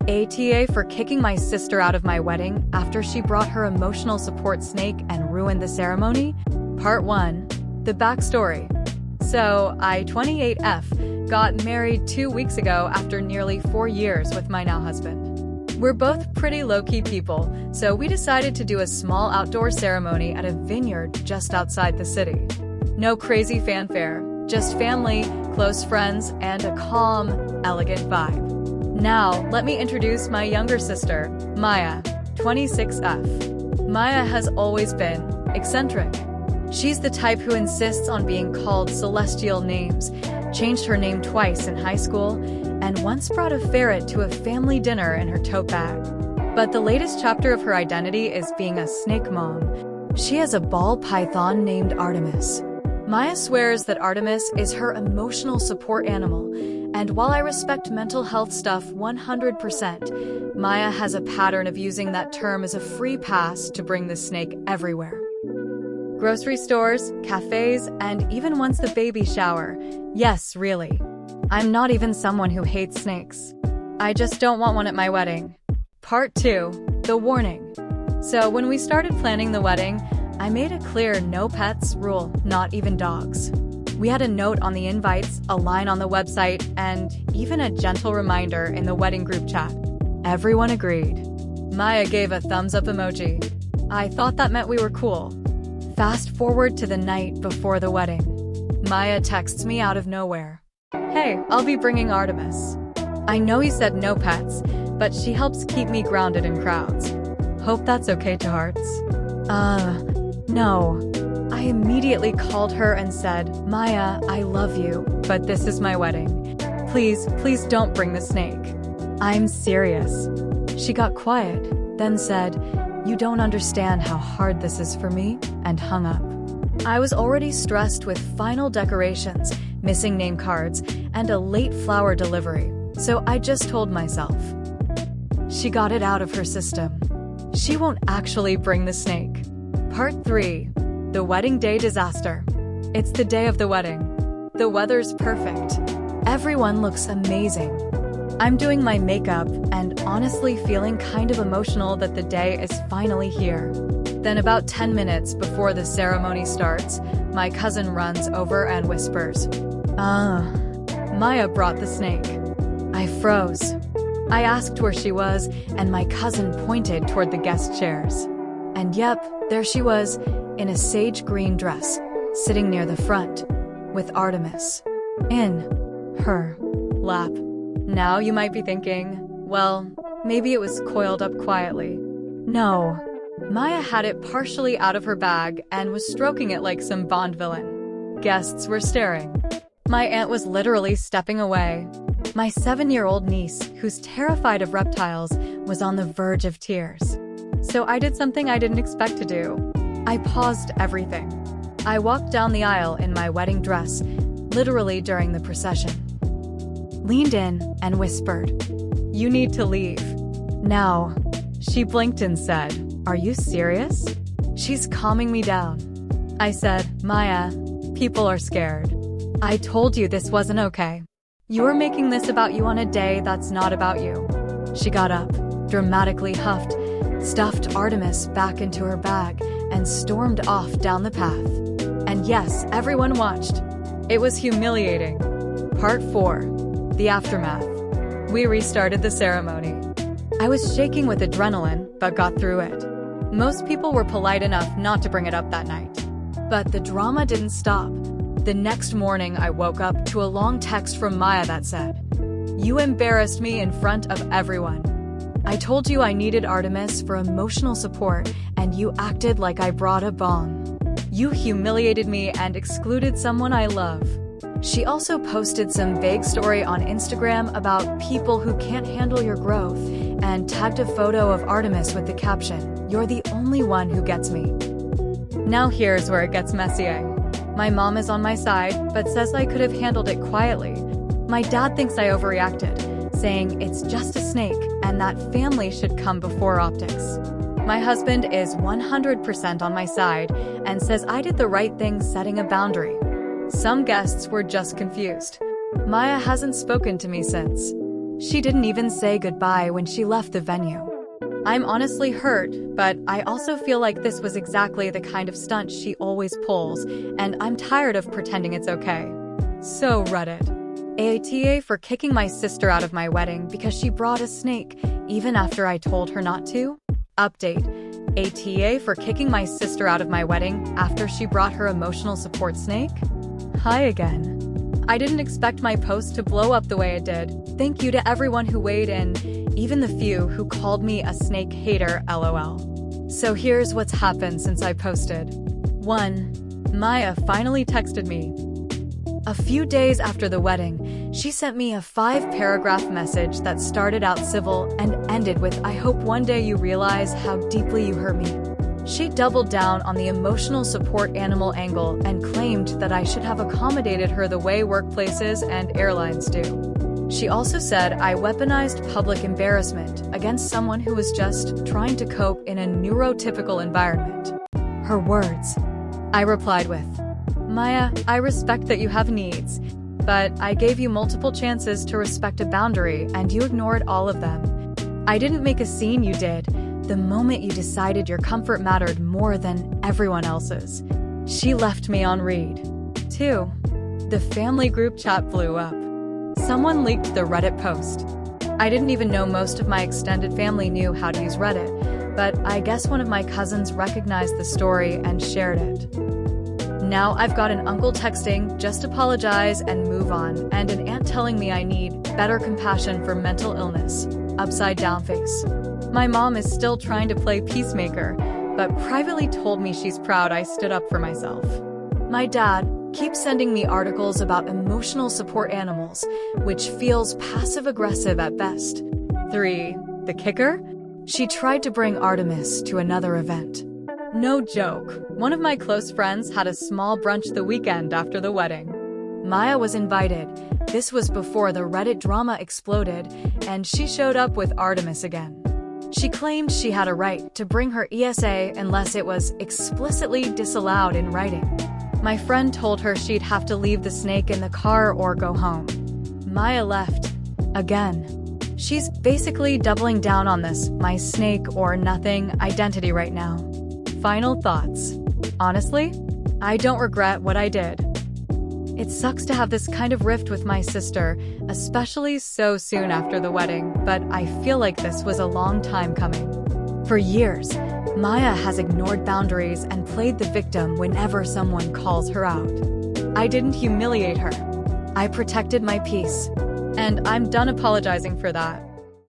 ATA for kicking my sister out of my wedding after she brought her emotional support snake and ruined the ceremony? Part 1. The backstory. So, I, 28F, got married 2 weeks ago after nearly 4 years with my now husband. We're both pretty low-key people, so we decided to do a small outdoor ceremony at a vineyard just outside the city. No crazy fanfare, just family, close friends, and a calm, elegant vibe. Now, let me introduce my younger sister, Maya, 26F. Maya has always been eccentric. She's the type who insists on being called celestial names, changed her name twice in high school, and once brought a ferret to a family dinner in her tote bag. But the latest chapter of her identity is being a snake mom. She has a ball python named Artemis. Maya swears that Artemis is her emotional support animal, and while I respect mental health stuff 100%, Maya has a pattern of using that term as a free pass to bring the snake everywhere. Grocery stores, cafes, and even once the baby shower. Yes, really. I'm not even someone who hates snakes. I just don't want one at my wedding. Part 2. The warning. So when we started planning the wedding, I made a clear no pets rule, not even dogs. We had a note on the invites, a line on the website, and even a gentle reminder in the wedding group chat. Everyone agreed. Maya gave a thumbs up emoji. I thought that meant we were cool. Fast forward to the night before the wedding. Maya texts me out of nowhere. Hey, I'll be bringing Artemis. I know you said no pets, but she helps keep me grounded in crowds. Hope that's okay to hearts. No. I immediately called her and said, Maya, I love you, but this is my wedding. Please don't bring the snake. I'm serious. She got quiet, then said, you don't understand how hard this is for me, and hung up. I was already stressed with final decorations, missing name cards, and a late flower delivery, so I just told myself. She got it out of her system. She won't actually bring the snake. Part 3. The wedding day disaster. It's the day of the wedding. The weather's perfect. Everyone looks amazing. I'm doing my makeup and honestly feeling kind of emotional that the day is finally here. Then about 10 minutes before the ceremony starts, my cousin runs over and whispers, Maya brought the snake. I froze. I asked where she was, and my cousin pointed toward the guest chairs. And yep, there she was, in a sage green dress, sitting near the front, with Artemis in her lap. Now you might be thinking, well, maybe it was coiled up quietly. No. Maya had it partially out of her bag and was stroking it like some Bond villain. Guests were staring. My aunt was literally stepping away. My 7-year-old niece, who's terrified of reptiles, was on the verge of tears. So I did something I didn't expect to do. I paused everything. I walked down the aisle in my wedding dress, literally during the procession. Leaned in and whispered, "You need to leave. Now." She blinked and said, "Are you serious?" She's calming me down. I said, "Maya, people are scared. I told you this wasn't okay. You're making this about you on a day that's not about you." She got up, dramatically huffed, stuffed Artemis back into her bag, and stormed off down the path. And yes, everyone watched. It was humiliating. Part 4. The aftermath. We restarted the ceremony. I was shaking with adrenaline, but got through it. Most people were polite enough not to bring it up that night. But the drama didn't stop. The next morning, I woke up to a long text from Maya that said, "You embarrassed me in front of everyone. I told you I needed Artemis for emotional support, and you acted like I brought a bomb. You humiliated me and excluded someone I love." She also posted some vague story on Instagram about people who can't handle your growth and tagged a photo of Artemis with the caption, "You're the only one who gets me." Now here's where it gets messy. My mom is on my side, but says I could have handled it quietly. My dad thinks I overreacted, saying it's just a snake and that family should come before optics. My husband is 100% on my side and says I did the right thing setting a boundary. Some guests were just confused. Maya hasn't spoken to me since. She didn't even say goodbye when she left the venue. I'm honestly hurt, but I also feel like this was exactly the kind of stunt she always pulls, and I'm tired of pretending it's okay. So Reddit. AITA for kicking my sister out of my wedding because she brought a snake, even after I told her not to? Update. AITA for kicking my sister out of my wedding after she brought her emotional support snake? Hi again. I didn't expect my post to blow up the way it did. Thank you to everyone who weighed in, even the few who called me a snake hater, lol. So here's what's happened since I posted. 1. Maya finally texted me. A few days after the wedding, she sent me a 5-paragraph message that started out civil and ended with, "I hope one day you realize how deeply you hurt me." She doubled down on the emotional support animal angle and claimed that I should have accommodated her the way workplaces and airlines do. She also said I weaponized public embarrassment against someone who was just trying to cope in a neurotypical environment. Her words. I replied with, "Maya, I respect that you have needs, but I gave you multiple chances to respect a boundary and you ignored all of them. I didn't make a scene, you did, the moment you decided your comfort mattered more than everyone else's." She left me on read. 2. The family group chat blew up. Someone leaked the Reddit post. I didn't even know most of my extended family knew how to use Reddit, but I guess one of my cousins recognized the story and shared it. Now I've got an uncle texting, "Just apologize and move on," and an aunt telling me I need better compassion for mental illness. Upside down face. My mom is still trying to play peacemaker, but privately told me she's proud I stood up for myself. My dad keeps sending me articles about emotional support animals, which feels passive-aggressive at best. 3. The kicker? She tried to bring Artemis to another event. No joke, one of my close friends had a small brunch the weekend after the wedding. Maya was invited. This was before the Reddit drama exploded, and she showed up with Artemis again. She claimed she had a right to bring her ESA unless it was explicitly disallowed in writing. My friend told her she'd have to leave the snake in the car or go home. Maya left. Again. She's basically doubling down on this "my snake or nothing" identity right now. Final thoughts. Honestly, I don't regret what I did. It sucks to have this kind of rift with my sister, especially so soon after the wedding, but I feel like this was a long time coming. For years, Maya has ignored boundaries and played the victim whenever someone calls her out. I didn't humiliate her. I protected my peace. And I'm done apologizing for that.